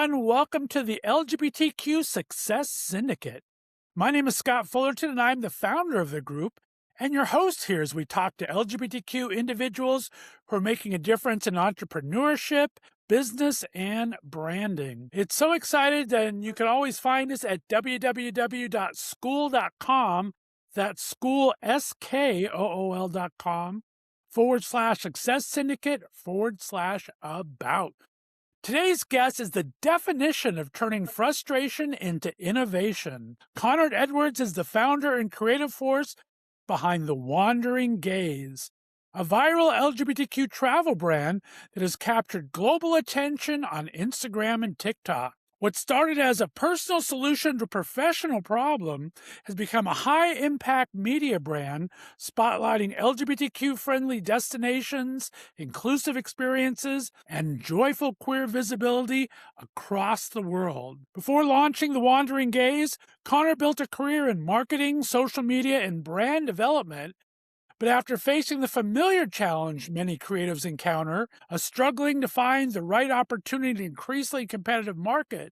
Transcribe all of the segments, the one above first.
everyone. Welcome to the LGBTQ Success Syndicate. My name is Scott Fullerton, and I'm the founder of the group and your host here as we talk to LGBTQ individuals who are making a difference in entrepreneurship, business, and branding. It's so excited, and you can always find us at www.skool.com. That's school, SKOOL.com /Success Syndicate /about. Today's guest is the definition of turning frustration into innovation. Conor Edwards is the founder and creative force behind The Wandering Gaze, a viral LGBTQ travel brand that has captured global attention on Instagram and TikTok. What started as a personal solution to a professional problem has become a high-impact media brand spotlighting LGBTQ-friendly destinations, inclusive experiences, and joyful queer visibility across the world. Before launching The Wandering Gaze, Conor built a career in marketing, social media, and brand development. But after facing the familiar challenge many creatives encounter, struggling to find the right opportunity in an increasingly competitive market,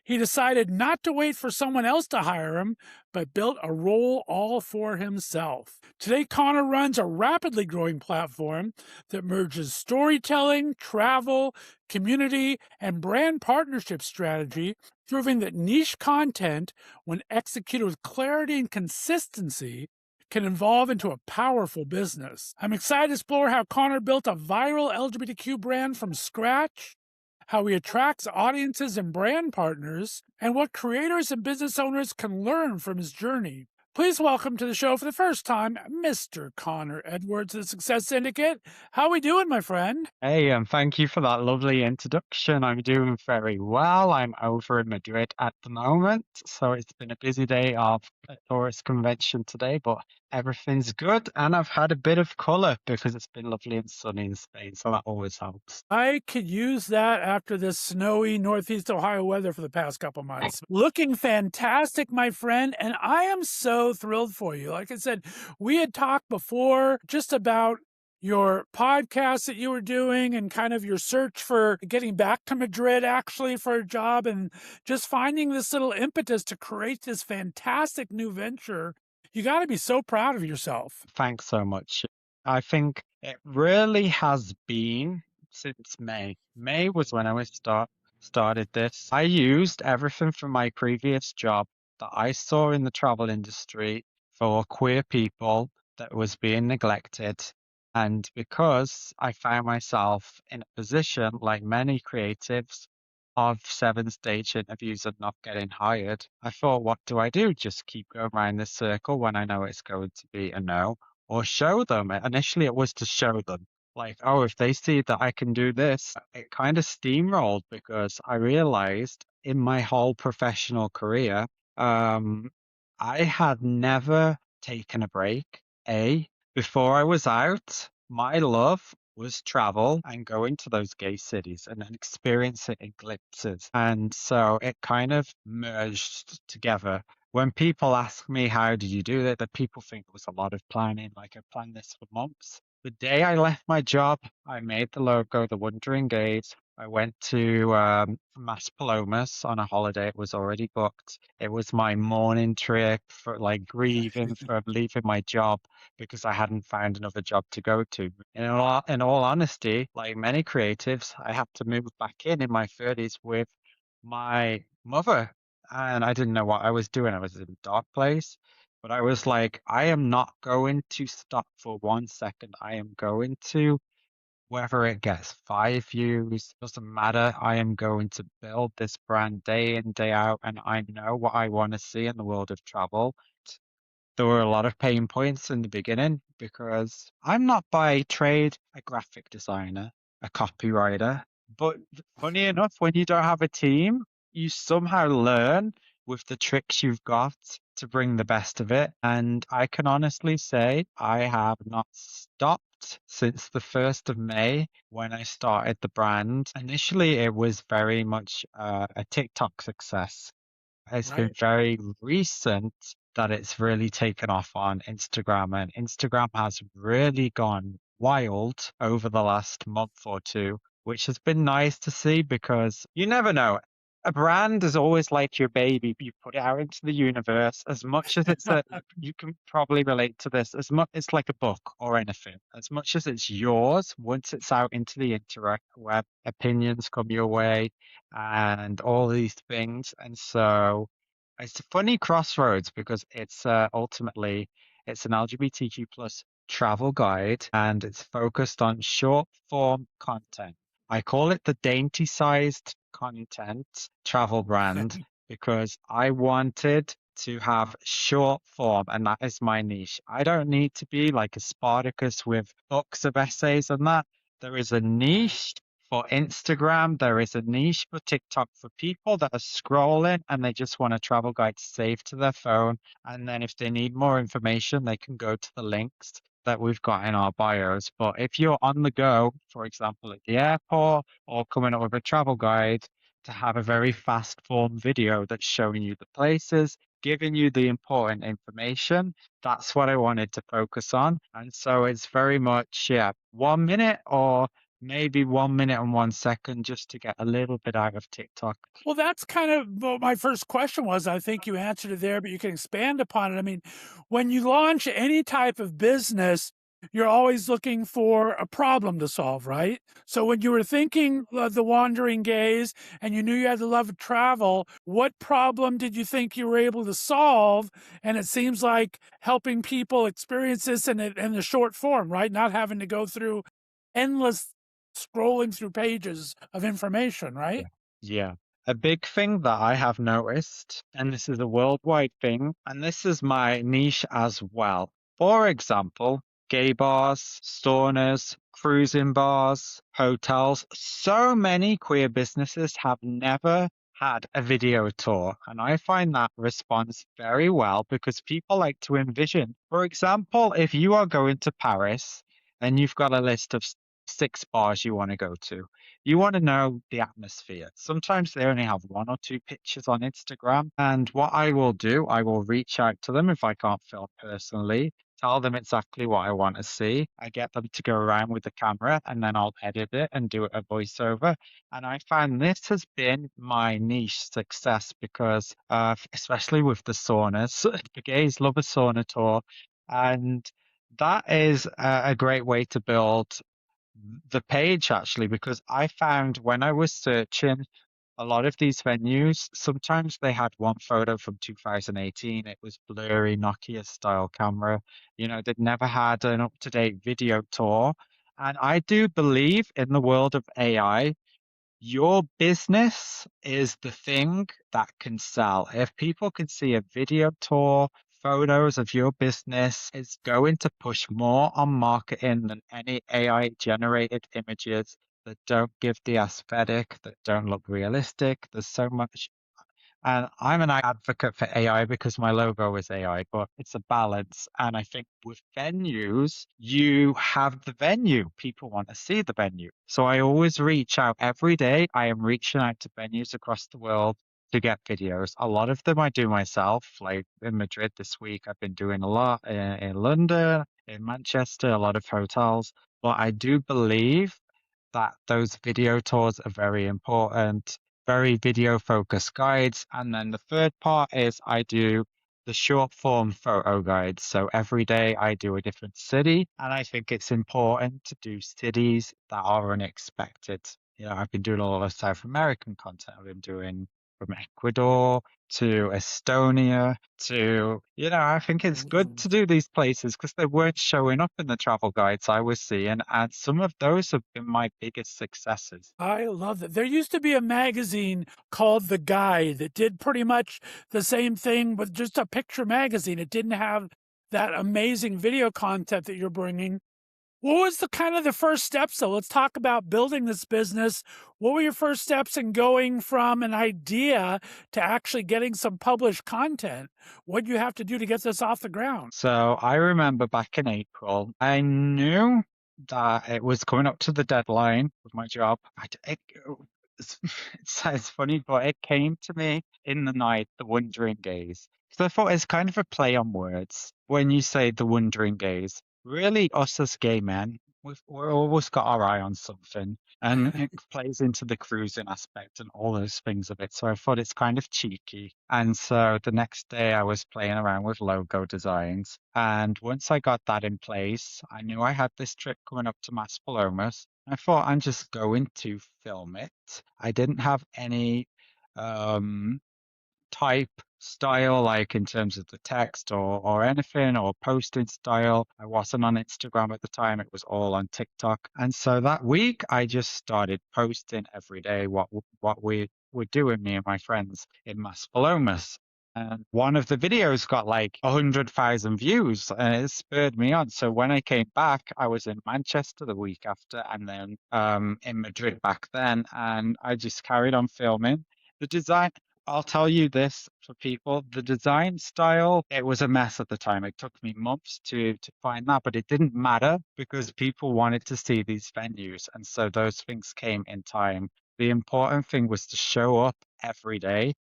he decided not to wait for someone else to hire him, but built a role all for himself. Today, Conor runs a rapidly growing platform that merges storytelling, travel, community, and brand partnership strategy, proving that niche content, when executed with clarity and consistency, can evolve into a powerful business. I'm excited to explore how Conor built a viral LGBTQ brand from scratch, how he attracts audiences and brand partners, and what creators and business owners can learn from his journey. Please welcome to the show for the first time, Mr. Conor Edwards of the Success Syndicate. How we doing, my friend? Hey, thank you for that lovely introduction. I'm doing very well. I'm over in Madrid at the moment, so it's been a busy day of a tourist convention today, but everything's good. And I've had a bit of color because it's been lovely and sunny in Spain, so that always helps. I could use that after this snowy Northeast Ohio weather for the past couple months. Looking fantastic, my friend, and I am so thrilled for you. Like I said, we had talked before just about your podcast that you were doing and kind of your search for getting back to Madrid actually for a job and just finding this little impetus to create this fantastic new venture. You got to be so proud of yourself. Thanks so much. I think it really has been since May. May was when I started this. I used everything from my previous job that I saw in the travel industry for queer people that was being neglected. And because I found myself in a position, like many creatives, of 7 stage interviews and not getting hired, I thought, what do I do? Just keep going around this circle when I know it's going to be a no, or show them. Initially, it was to show them, like, oh, if they see that I can do this, it kind of steamrolled because I realized in my whole professional career, I had never taken a break. Before I was out, my love was travel and going to those gay cities and then experience it in glimpses. And so it kind of merged together. When people ask me, how did you do that? That people think it was a lot of planning, like I planned this for months. The day I left my job, I made the logo, The Wandering Gaze. I went to Mas Palomas on a holiday. It was already booked. It was my morning trip for like grieving for leaving my job because I hadn't found another job to go to. In all honesty, like many creatives, I had to move back in my 30s with my mother, and I didn't know what I was doing. I was in a dark place, but I was like, I am not going to stop for 1 second. I am going to, whether it gets 5 views, doesn't matter. I am going to build this brand day in, day out, and I know what I want to see in the world of travel. There were a lot of pain points in the beginning because I'm not by trade a graphic designer, a copywriter. But funny enough, when you don't have a team, you somehow learn with the tricks you've got to bring the best of it. And I can honestly say I have not stopped since the 1st of May when I started the brand. Initially, it was very much a TikTok success. It's been very recent that it's really taken off on Instagram, and Instagram has really gone wild over the last month or two, which has been nice to see because you never know. a brand is always like your baby. You put it out into the universe as much as it's a, you can probably relate to this as much, it's like a book or anything. As much as it's yours, once it's out into the interact web, opinions come your way and all these things. And so it's a funny crossroads because it's ultimately it's an LGBTQ plus travel guide and it's focused on short form content. I call it the dainty sized content travel brand because I wanted to have short form, and that is my niche. I don't need to be like a Spartacus with books of essays and that. There is a niche for Instagram, there is a niche for TikTok for people that are scrolling and they just want a travel guide saved to their phone. And then if they need more information, they can go to the links that we've got in our bios. But if you're on the go, for example, at the airport or coming up with a travel guide, to have a very fast form video that's showing you the places, giving you the important information. That's what I wanted to focus on. And so it's very much, yeah, 1 minute or maybe 1 minute and 1 second just to get a little bit out of TikTok. Well, that's kind of what my first question was. I think you answered it there, but you can expand upon it. I mean, when you launch any type of business, you're always looking for a problem to solve, right? So when you were thinking of the Wandering Gaze and you knew you had the love of travel, what problem did you think you were able to solve? And it seems like helping people experience this in the short form, right? Not having to go through endless scrolling through pages of information, right? Yeah. A big thing that I have noticed, and this is a worldwide thing, and this is my niche as well. For example, gay bars, saunas, cruising bars, hotels. So many queer businesses have never had a video tour. And I find that responds very well because people like to envision. For example, if you are going to Paris and you've got a list of 6 bars you want to go to, you want to know the atmosphere. Sometimes they only have 1 or 2 pictures on Instagram. And what I will do, I will reach out to them if I can't film personally, tell them exactly what I want to see. I get them to go around with the camera and then I'll edit it and do a voiceover. And I find this has been my niche success because, especially with the saunas, the gays love a sauna tour. And that is a great way to build the page actually, because I found when I was searching a lot of these venues, sometimes they had one photo from 2018. It was blurry Nokia style camera. You know, they'd never had an up-to-date video tour. And I do believe in the world of AI, your business is the thing that can sell. If people can see a video tour, photos of your business, it's going to push more on marketing than any AI generated images that don't give the aesthetic, that don't look realistic. There's so much and I'm an advocate for AI because my logo is AI, but it's a balance. And I think with venues, you have the venue. People want to see the venue. So I always reach out every day. I am reaching out to venues across the world to get videos. A lot of them I do myself, like in Madrid this week, I've been doing a lot in London, in Manchester, a lot of hotels. But I do believe that those video tours are very important, very video focused guides. And then the third part is I do the short form photo guides. So every day I do a different city, and I think it's important to do cities that are unexpected. You know, I've been doing a lot of South American content. I've been doing from Ecuador to Estonia to, you know, I think it's good to do these places because they weren't showing up in the travel guides I was seeing. And some of those have been my biggest successes. I love that. There used to be a magazine called The Guide that did pretty much the same thing with just a picture magazine. It didn't have that amazing video content that you're bringing. What was the kind of the first steps though? Let's talk about building this business. What were your first steps in going from an idea to actually getting some published content? What do you have to do to get this off the ground? So I remember back in April, I knew that it was coming up to the deadline with my job. It sounds funny, but it came to me in the night, the Wandering Gaze. Because I thought it's kind of a play on words when you say the Wandering Gaze. Really, us as gay men, we're always got our eye on something, and it plays into the cruising aspect and all those things of it. So I thought it's kind of cheeky. And so the next day I was playing around with logo designs. And once I got that in place, I knew I had this trip coming up to Maspalomas. I thought I'm just going to film it. I didn't have any um type style, like in terms of the text or anything or posting style. I wasn't on Instagram at the time, it was all on TikTok. And so that week I just started posting every day what we were doing, me and my friends in Maspalomas. And one of the videos got like 100,000 views and it spurred me on. So when I came back, I was in Manchester the week after and then in Madrid back then. And I just carried on filming. The design, I'll tell you this for people, the design style, it was a mess at the time. It took me months to find that, but it didn't matter because people wanted to see these venues. And so those things came in time. The important thing was to show up every day.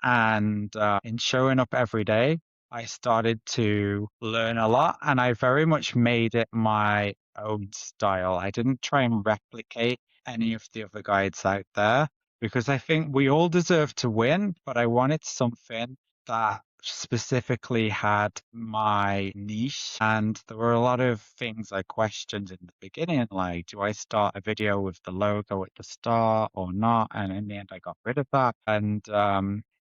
And in showing up every day, I started to learn a lot and I very much made it my own style. I didn't try and replicate any of the other guides out there because I think we all deserve to win, but I wanted something that specifically had my niche. And there were a lot of things I questioned in the beginning, like, do I start a video with the logo at the start or not? And in the end, I got rid of that. And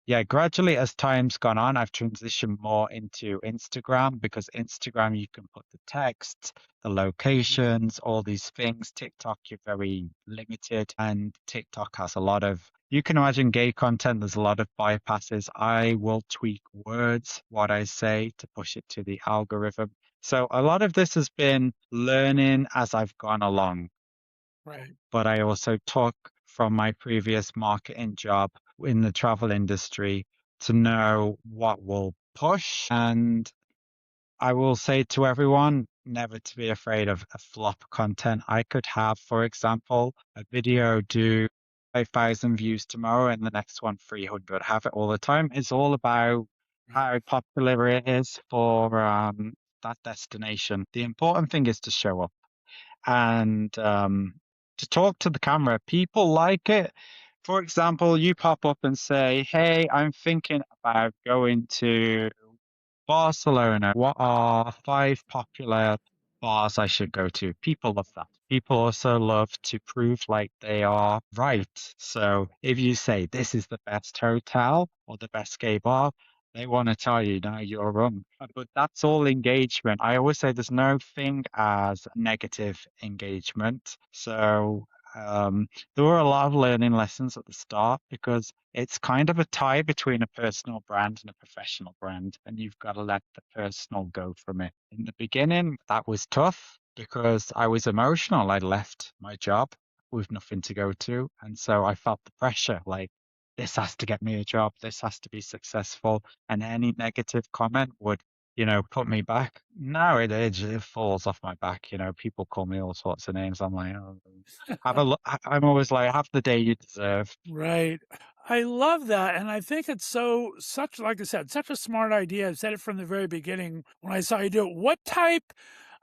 yeah, gradually as time's gone on, I've transitioned more into Instagram because Instagram, you can put the text, the locations, all these things. TikTok, you're very limited, and TikTok has a lot of, you can imagine gay content, there's a lot of bypasses. I will tweak words, what I say to push it to the algorithm. So a lot of this has been learning as I've gone along, Right. but I also took from my previous marketing job in the travel industry to know what will push. And I will say to everyone, never to be afraid of a flop content. I could have, for example, a video do 5,000 views tomorrow and the next one 300. Have it all the time. It's all about Right. how popular it is for that destination. The important thing is to show up and to talk to the camera. People like it. For example, you pop up and say, "Hey, I'm thinking about going to Barcelona. What are five popular bars I should go to?" People love that. People also love to prove like they are right. So if you say this is the best hotel or the best gay bar, they want to tell you, no, you're wrong. But that's all engagement. I always say there's no thing as negative engagement. So there were a lot of learning lessons at the start because it's kind of a tie between a personal brand and a professional brand, and you've got to let the personal go from it. In the beginning, that was tough because I was emotional. I left my job with nothing to go to, and so I felt the pressure like, this has to get me a job, this has to be successful, and any negative comment would, put me back. No, it falls off my back. People call me all sorts of names. I'm like, oh, have a look. I'm always like, have the day you deserve. Right. I love that. And I think it's such, like I said, such a smart idea. I said it from the very beginning when I saw you do it. What type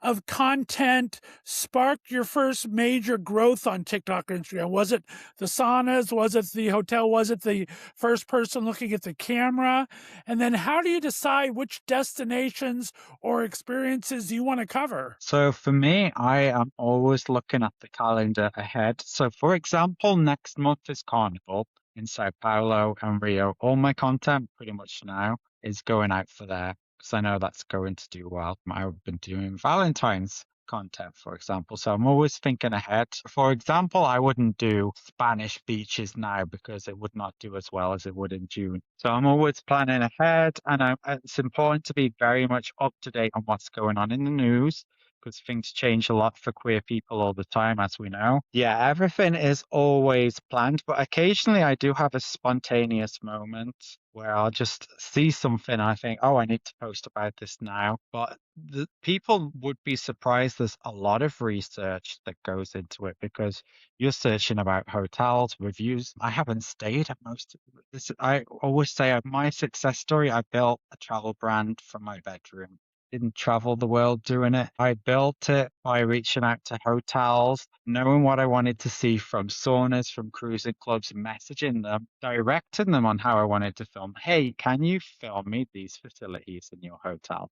of content sparked your first major growth on TikTok or Instagram? Was it the saunas? Was it the hotel? Was it the first person looking at the camera? And then how do you decide which destinations or experiences you want to cover? So for me, I am always looking at the calendar ahead. So for example, next month is Carnival in Sao Paulo and Rio. All my content pretty much now is going out for there because I know that's going to do well. I've been doing Valentine's content, for example. So I'm always thinking ahead. For example, I wouldn't do Spanish beaches now because it would not do as well as it would in June. So I'm always planning ahead, and it's important to be very much up to date on what's going on in the news because things change a lot for queer people all the time, as we know. Yeah, everything is always planned, but occasionally I do have a spontaneous moment where I'll just see something and I think, oh, I need to post about this now. But the people would be surprised. There's a lot of research that goes into it because you're searching about hotels, reviews. I haven't stayed at most of this. I always say my success story, I built a travel brand from my bedroom. didn't travel the world doing it. I built it by reaching out to hotels, knowing what I wanted to see from saunas, from cruising clubs, messaging them, directing them on how I wanted to film. Hey, can you film me these facilities in your hotel?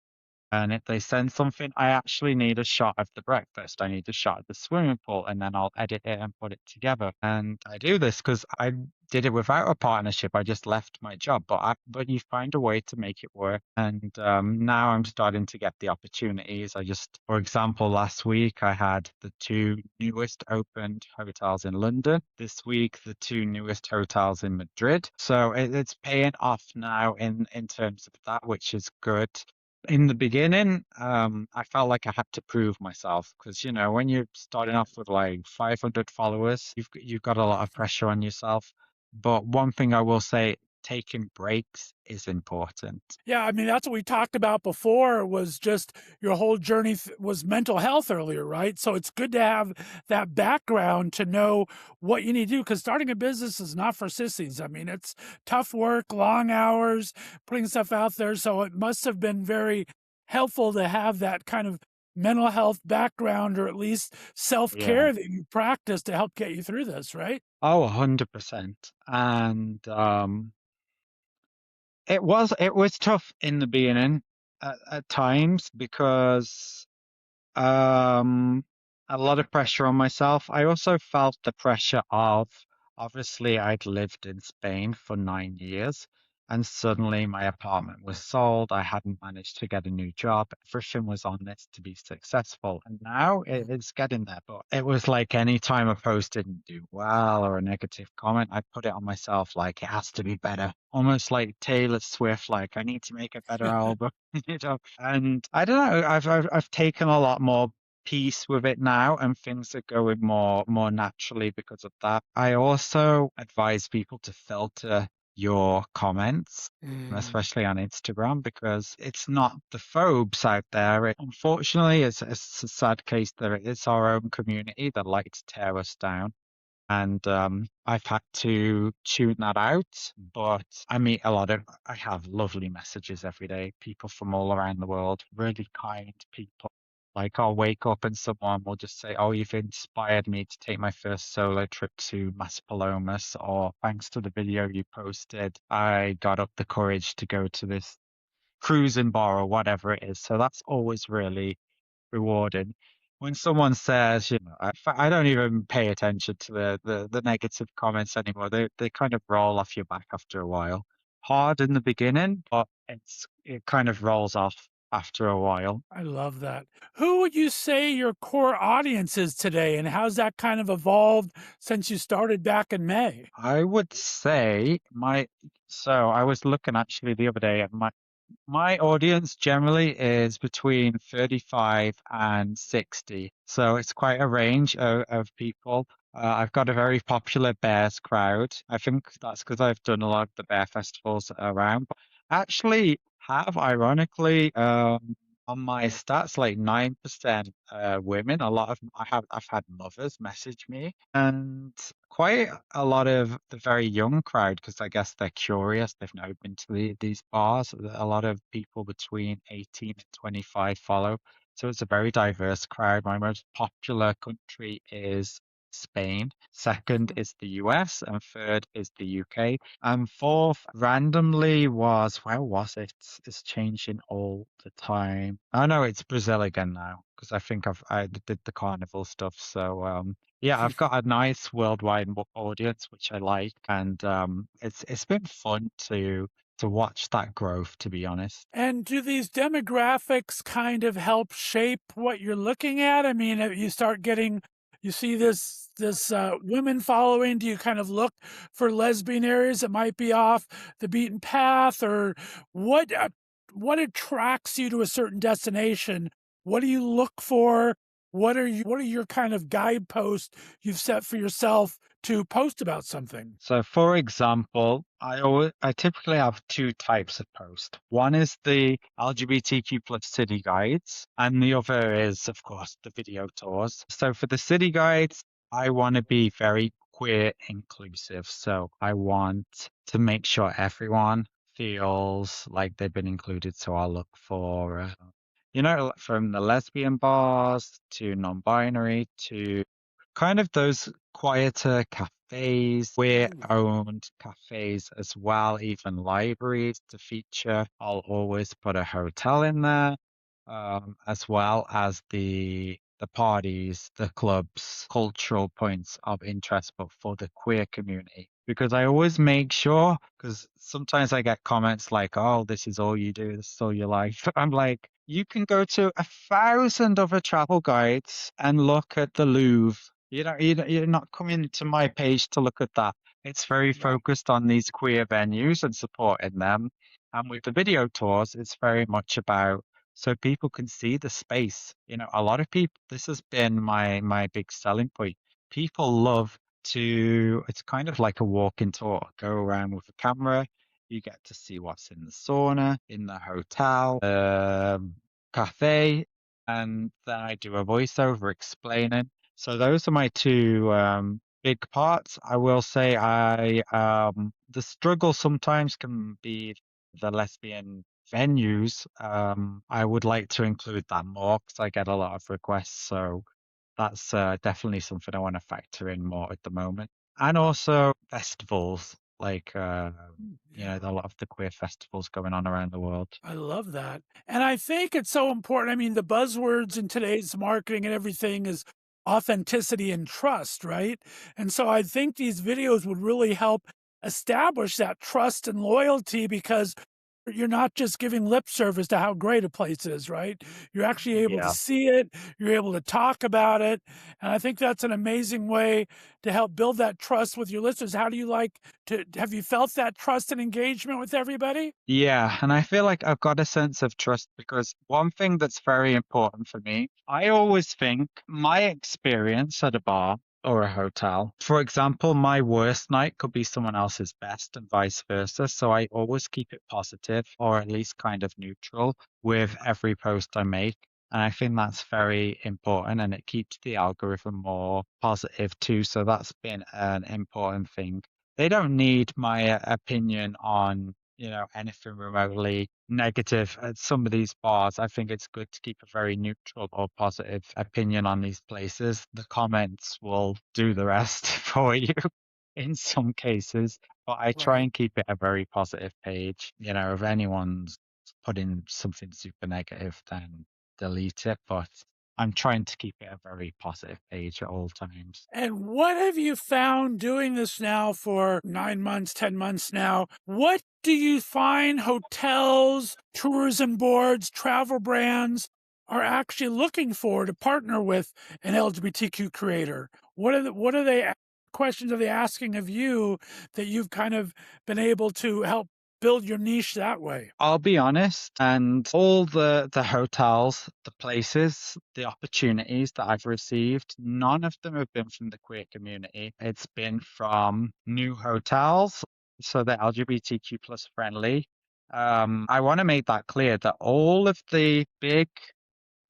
And if they send something, I actually need a shot of the breakfast. I need a shot of the swimming pool, and then I'll edit it and put it together. And I do this because I did it without a partnership. I just left my job, but you find a way to make it work. And now I'm starting to get the opportunities. For example, last week I had the two newest opened hotels in London. This week, the two newest hotels in Madrid. So it's paying off now in terms of that, which is good. In the beginning, I felt like I had to prove myself because, when you're starting off with like 500 followers, you've got a lot of pressure on yourself. But one thing I will say, taking breaks is important. Yeah, I mean, that's what we talked about before was just your whole journey was mental health earlier, right? So it's good to have that background to know what you need to do because starting a business is not for sissies. I mean, it's tough work, long hours, putting stuff out there. So it must have been very helpful to have that kind of mental health background or at least Yeah. self-care that you practice to help get you through this, right? Oh, 100%. And it was tough in the beginning at times because Um, a lot of pressure on myself. I also felt the pressure of obviously I'd lived in Spain for 9 years and suddenly my apartment was sold. I hadn't managed to get a new job. Everything was on this to be successful. And now it's getting there. But it was like any time a post didn't do well or a negative comment, I put it on myself like it has to be better. Almost like Taylor Swift, like I need to make a better album. And I don't know, I've taken a lot more peace with it now and things are going more naturally because of that. I also advise people to filter your comments, Mm. especially on Instagram, because it's not the phobes out there. Unfortunately, it's a sad case that it's our own community that like to tear us down. And I've had to tune that out. But I have lovely messages every day, people from all around the world, really kind people. Like I'll wake up and someone will just say, "Oh, you've inspired me to take my first solo trip to Maspalomas," or "Thanks to the video you posted, I got up the courage to go to this cruising bar," or whatever it is. So that's always really rewarding. When someone says, I don't even pay attention to the negative comments anymore. They kind of roll off your back after a while. Hard in the beginning, but it kind of rolls off after a while. I love that. Who would you say your core audience is today, and how's that kind of evolved since you started back in May? I would say so I was looking actually the other day at my audience generally is between 35 and 60. So it's quite a range of people. I've got a very popular bears crowd. I think that's because I've done a lot of the bear festivals around. But actually have ironically on my stats like 9% women. A lot of I've had mothers message me and quite a lot of the very young crowd because I guess they're curious. They've never been to these bars. A lot of people between 18 and 25 follow. So it's a very diverse crowd. My most popular country is Spain. Second is the US, and third is the UK. And fourth, randomly where was it? It's changing all the time. Oh no, it's Brazil again now because I did the carnival stuff. So yeah, I've got a nice worldwide audience, which I like, and it's been fun to watch that growth, to be honest. And do these demographics kind of help shape what you're looking at? I mean, you start getting, you see this women following. Do you kind of look for lesbian areas that might be off the beaten path, or what? What attracts you to a certain destination? What do you look for? What are your kind of guideposts you've set for yourself to post about something? So, for example, I typically have two types of post. One is the LGBTQ plus city guides, and the other is, of course, the video tours. So, for the city guides, I want to be very queer inclusive. So, I want to make sure everyone feels like they've been included. So, I'll look for from the lesbian bars to non-binary to kind of those quieter cafes, Wonderful. queer-owned cafes as well, even libraries to feature. I'll always put a hotel in there, as well as the parties, the clubs, cultural points of interest, but for the queer community. Because I always make sure, because sometimes I get comments like, "Oh, this is all you do, this is all your life." I'm like, you can go to 1,000 other travel guides and look at the Louvre. You're not coming to my page to look at that. It's very Right. focused on these queer venues and supporting them. And with the video tours, it's very much about so people can see the space. A lot of people, this has been my big selling point. People love to, it's kind of like a walking tour. Go around with a camera, you get to see what's in the sauna, in the hotel, cafe, and then I do a voiceover explaining. So those are my two big parts. I will say the struggle sometimes can be the lesbian venues. I would like to include that more because I get a lot of requests. So that's definitely something I want to factor in more at the moment. And also festivals, like Yeah. a lot of the queer festivals going on around the world. I love that. And I think it's so important. I mean, the buzzwords in today's marketing and everything is authenticity and trust, right? And so I think these videos would really help establish that trust and loyalty because you're not just giving lip service to how great a place is, right? You're actually able to Yeah. see it, you're able to talk about it. And I think that's an amazing way to help build that trust with your listeners. How do you like to have you felt that trust and engagement with everybody? Yeah, and I feel like I've got a sense of trust because one thing that's very important for me, I always think my experience at a bar or a hotel, for example, my worst night could be someone else's best and vice versa. So I always keep it positive or at least kind of neutral with every post I make. And I think that's very important and it keeps the algorithm more positive too. So that's been an important thing. They don't need my opinion on anything remotely negative at some of these bars. I think it's good to keep a very neutral or positive opinion on these places. The comments will do the rest for you in some cases, but I try Right. and keep it a very positive page. If anyone's putting something super negative, then delete it. But I'm trying to keep it a very positive page at all times. And what have you found doing this now for 9 months, 10 months now? What do you find hotels, tourism boards, travel brands are actually looking for to partner with an LGBTQ creator? Questions are they asking of you that you've kind of been able to help build your niche that way? I'll be honest, and all the hotels, the places, the opportunities that I've received, none of them have been from the queer community. It's been from new hotels, so they're LGBTQ plus friendly. I want to make that clear that all of the big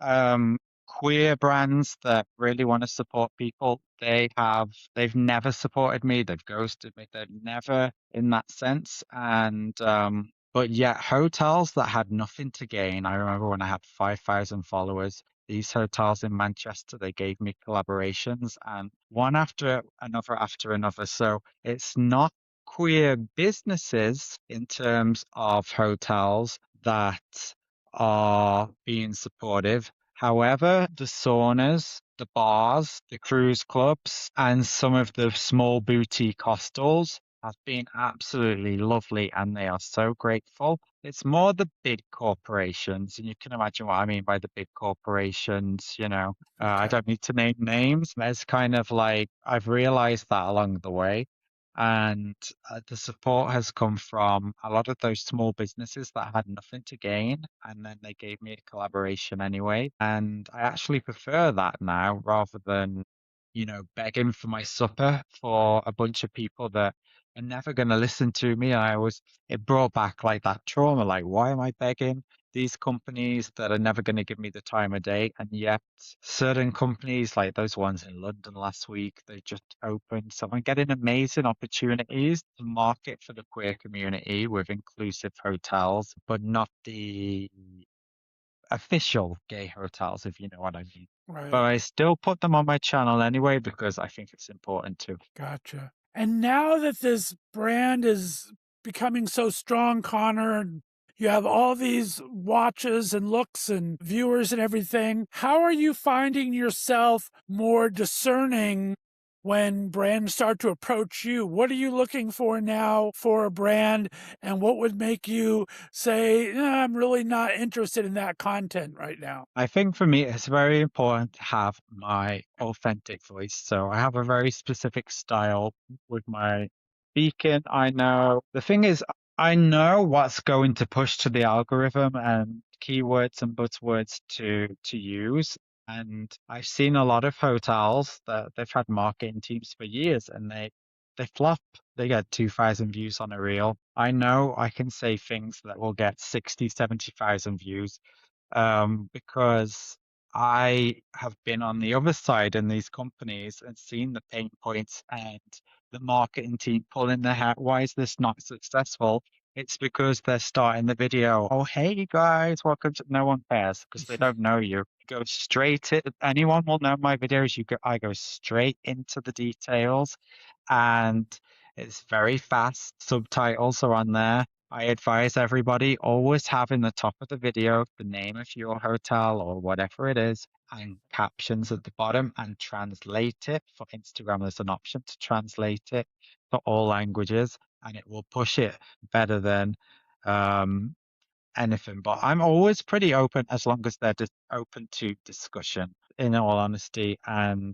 um, queer brands that really want to support people, they've never supported me. They've ghosted me. They're never in that sense. And but yet hotels that had nothing to gain. I remember when I had 5,000 followers, these hotels in Manchester, they gave me collaborations and one after another. So it's not queer businesses in terms of hotels that are being supportive. However, the saunas, the bars, the cruise clubs, and some of the small boutique hostels have been absolutely lovely and they are so grateful. It's more the big corporations, and you can imagine what I mean by the big corporations, I Okay. don't need to name names. There's kind of like, I've realized that along the way. And the support has come from a lot of those small businesses that had nothing to gain, and then they gave me a collaboration anyway. And I actually prefer that now rather than, begging for my supper for a bunch of people that are never going to listen to me. It brought back like that trauma, like, why am I begging these companies that are never going to give me the time of day? And yet, certain companies, like those ones in London last week, they just opened. So I'm getting amazing opportunities to market for the queer community with inclusive hotels, but not the official gay hotels, if you know what I mean. But Right. I still put them on my channel anyway because I think it's important to. Gotcha. And now that this brand is becoming so strong, Connor, and you have all these watches and looks and viewers and everything, how are you finding yourself more discerning when brands start to approach you? What are you looking for now for a brand? And what would make you say, I'm really not interested in that content right now? I think for me, it's very important to have my authentic voice. So I have a very specific style with my speaking. I know the thing is, I know what's going to push to the algorithm and keywords and buzzwords to use. And I've seen a lot of hotels that they've had marketing teams for years and they flop. They get 2,000 views on a reel. I know I can say things that will get 60, 70,000 views because I have been on the other side in these companies and seen the pain points and the marketing team pulling their hair. Why is this not successful? It's because they're starting the video. Oh, hey guys, welcome to. No one cares because they don't know you. Go straight it. Anyone will know my videos. I go straight into the details, and it's very fast. Subtitles are on there. I advise everybody always have in the top of the video the name of your hotel or whatever it is and captions at the bottom and translate it. For Instagram, there's an option to translate it for all languages and it will push it better than um, anything. But I'm always pretty open as long as they're just open to discussion, in all honesty. And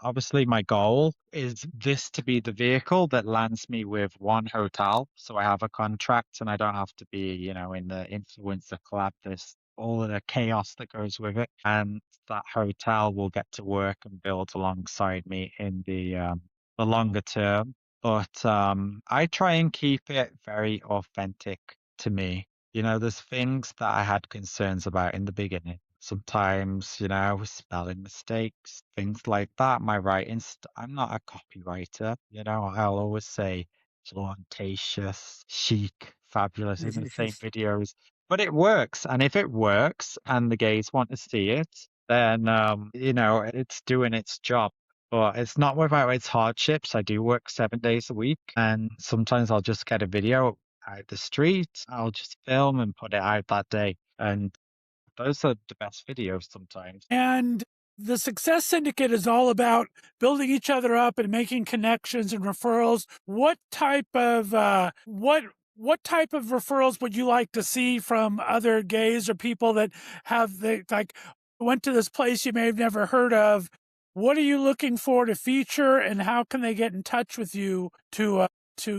obviously, my goal is this to be the vehicle that lands me with one hotel. So I have a contract and I don't have to be, in the influencer collab, this all of the chaos that goes with it. And that hotel will get to work and build alongside me in the longer term. But I try and keep it very authentic to me. There's things that I had concerns about in the beginning. Sometimes, spelling mistakes, things like that. My writing, I'm not a copywriter. I'll always say flauntatious, chic, fabulous in the same videos. But it works. And if it works and the gays want to see it, then, it's doing its job. But it's not without its hardships. I do work 7 days a week, and sometimes I'll just get a video out the street. I'll just film and put it out that day. And those are the best videos sometimes. And the Success Syndicate is all about building each other up and making connections and referrals. What type of referrals would you like to see from other gays or people that went to this place you may have never heard of? What are you looking for to feature, and how can they get in touch with you to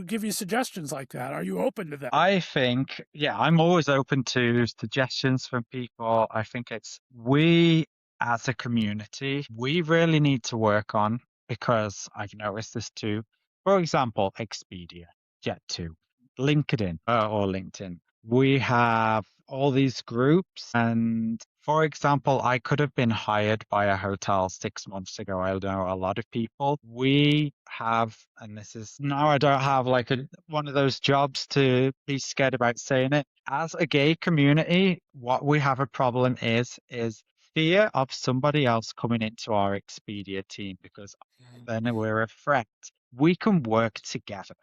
give you suggestions like that? Are you open to that? I think, yeah, I'm always open to suggestions from people. I think we as a community, we really need to work on because I've noticed this too. For example, Expedia, Jet2, LinkedIn or LinkedIn. We have all these groups, and for example, I could have been hired by a hotel 6 months ago. I know a lot of people. We have, and this is now I don't have like one of those jobs to be scared about saying it. As a gay community, what we have a problem is fear of somebody else coming into our Expedia team because then we're a threat. We can work together.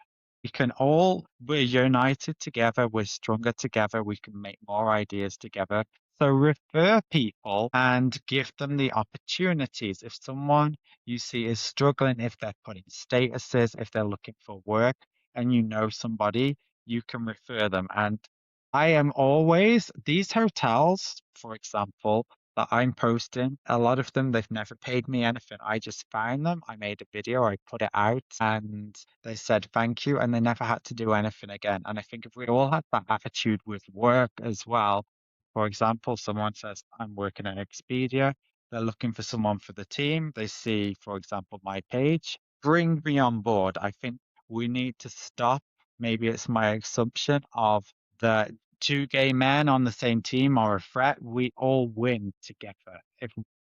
We're united together, we're stronger together, we can make more ideas together. So refer people and give them the opportunities. If someone you see is struggling, if they're putting statuses, if they're looking for work, and you know somebody, you can refer them. And I am always, these hotels, for example, that I'm posting, a lot of them, they've never paid me anything. I just found them, I made a video, I put it out, and they said thank you, and they never had to do anything again. And I think if we all had that attitude with work as well, for example, someone says, I'm working at Expedia, they're looking for someone for the team, they see, for example, my page, bring me on board. I think we need to stop. Maybe it's my assumption of the two gay men on the same team are a threat. We all win together. If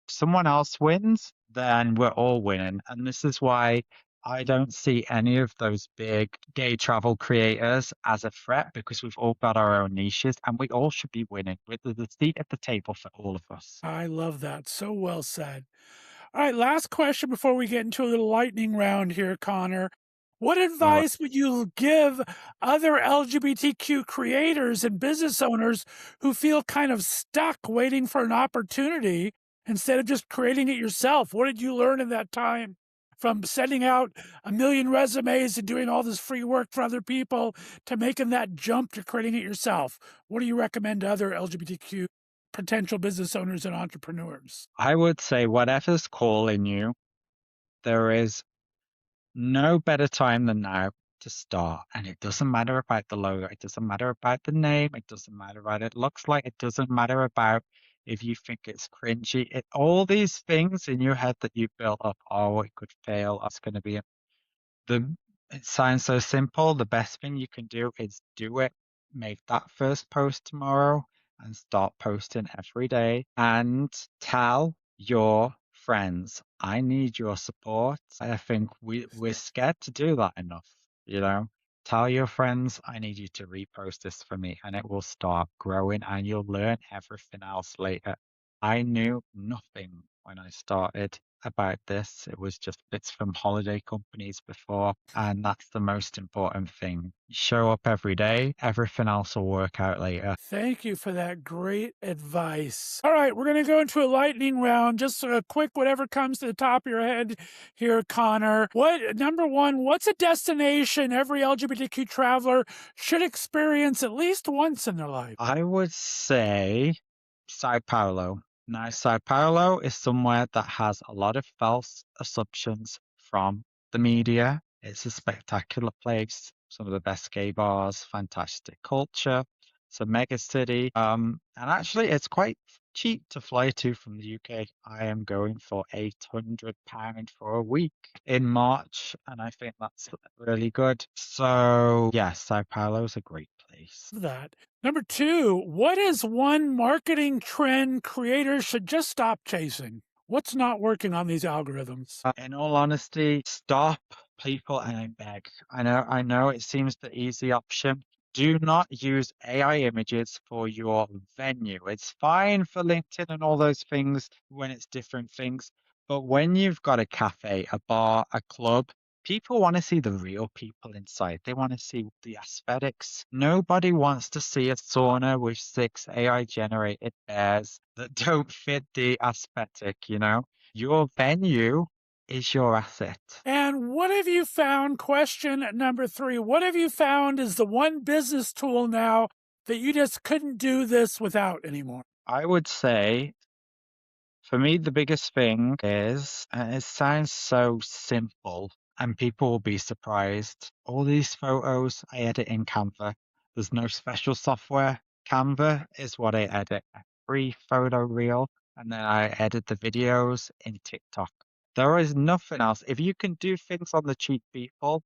someone else wins, then we're all winning. And this is why I don't see any of those big gay travel creators as a threat because we've all got our own niches and we all should be winning with the seat at the table for all of us. I love that. So well said. All right, last question before we get into a little lightning round here, Connor. What All right. advice would you give other LGBTQ creators and business owners who feel kind of stuck waiting for an opportunity instead of just creating it yourself? What did you learn in that time from sending out a million resumes and doing all this free work for other people to making that jump to creating it yourself? What do you recommend to other LGBTQ potential business owners and entrepreneurs? I would say whatever's calling you, there is no better time than now to start. And it doesn't matter about the logo, it doesn't matter about the name, it doesn't matter what it looks like, it doesn't matter about if you think it's cringy. All these things in your head that you built up, oh, it could fail, oh, it's going to be the it sounds so simple. The best thing you can do is do it. Make that first post tomorrow and start posting every day and tell your friends, I need your support. I think we're scared to do that enough, you know. Tell your friends, I need you to repost this for me, and it will start growing and you'll learn everything else later. I knew nothing when I started about this. It was just bits from holiday companies before, and that's the most important thing. Show up every day, everything else will work out later. Thank you for that great advice. All right, we're going to go into a lightning round. Just a quick, whatever comes to the top of your head here, Connor. Number one, what's a destination every LGBTQ traveler should experience at least once in their life? I would say Sao Paulo. Now, Sao Paulo is somewhere that has a lot of false assumptions from the media. It's a spectacular place, some of the best gay bars, fantastic culture. It's a mega city. And actually, it's quite cheap to fly to from the UK. I am going for £800 for a week in March, and I think that's really good. So, yeah, Sao Paulo is a great place. That. Number two, what is one marketing trend creators should just stop chasing? What's not working on these algorithms? In all honesty, stop people and I beg. I know it seems the easy option. Do not use AI images for your venue. It's fine for LinkedIn and all those things when it's different things. But when you've got a cafe, a bar, a club, people want to see the real people inside. They want to see the aesthetics. Nobody wants to see a sauna with 6 AI generated bears that don't fit the aesthetic, you know? Your venue is your asset. And what have you found? Question number three, what have you found is the one business tool now that you just couldn't do this without anymore? I would say for me, the biggest thing is, and it sounds so simple, and people will be surprised. All these photos I edit in Canva. There's no special software. Canva is what I edit. A free photo reel, and then I edit the videos in TikTok. There is nothing else. If you can do things on the cheap, people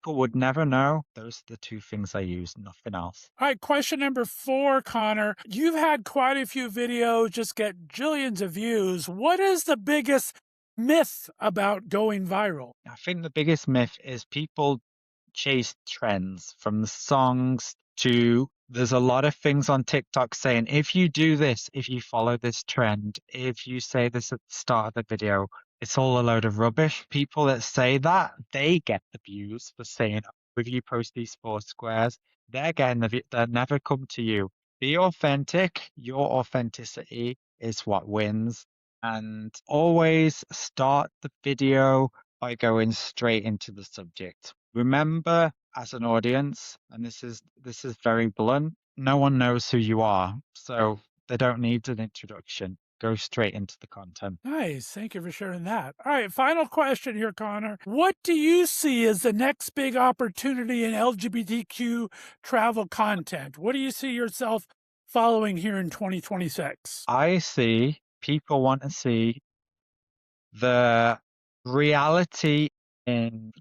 would never know. Those are the two things I use, nothing else. All right, question number four, Connor. You've had quite a few videos just get jillions of views. What is the biggest myth about going viral? I think the biggest myth is people chase trends from the songs to there's a lot of things on TikTok saying if you do this, if you follow this trend, if you say this at the start of the video, it's all a load of rubbish. People that say that, they get the views for saying, if you post these 4 squares, they're getting they'll never come to you. Be authentic. Your authenticity is what wins. And always start the video by going straight into the subject. Remember, as an audience, and this is very blunt, no one knows who you are, so they don't need an introduction. Go straight into the content. Nice. Thank you for sharing that. All right, final question here, Connor. What do you see as the next big opportunity in LGBTQ travel content? What do you see yourself following here in 2026? I see people want to see the reality in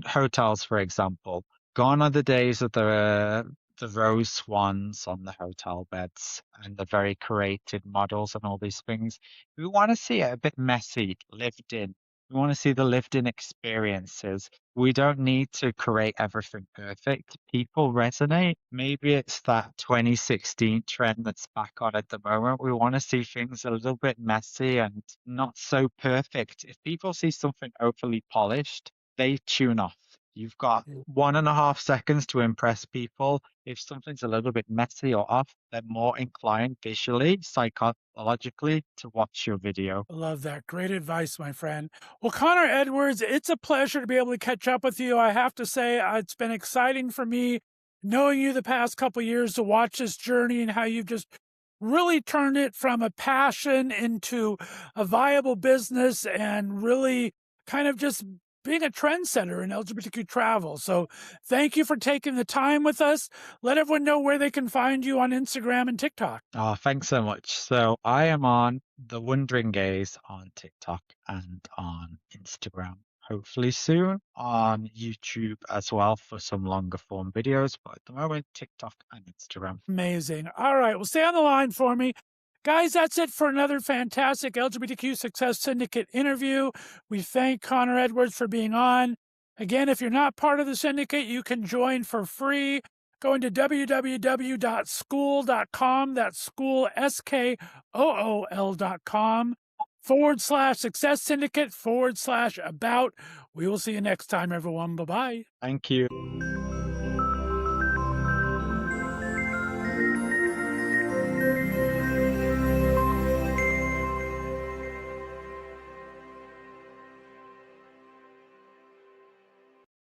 hotels, for example. Gone are the days of the rose swans on the hotel beds and the very created models and all these things. We want to see it a bit messy, lived in. We want to see the lived in experiences. We don't need to create everything perfect. People resonate. Maybe it's that 2016 trend that's back on at the moment. We want to see things a little bit messy and not so perfect. If people see something overly polished, they tune off. You've got 1.5 seconds to impress people. If something's a little bit messy or off, they're more inclined visually, psychologically to watch your video. I love that. Great advice, my friend. Well, Conor Edwards, it's a pleasure to be able to catch up with you. I have to say, it's been exciting for me knowing you the past couple of years to watch this journey and how you've just really turned it from a passion into a viable business and really kind of just being a trendsetter in LGBTQ travel. So thank you for taking the time with us. Let everyone know where they can find you on Instagram and TikTok. Oh, thanks so much. So I am on The Wondering Gaze on TikTok and on Instagram. Hopefully soon on YouTube as well for some longer form videos. But at the moment, TikTok and Instagram. Amazing. All right. Well, stay on the line for me. Guys, that's it for another fantastic LGBTQ Success Syndicate interview. We thank Conor Edwards for being on. Again, if you're not part of the syndicate, you can join for free going to www.skool.com. That's school, SKOOL.com /success syndicate /about. We will see you next time, everyone. Bye bye. Thank you.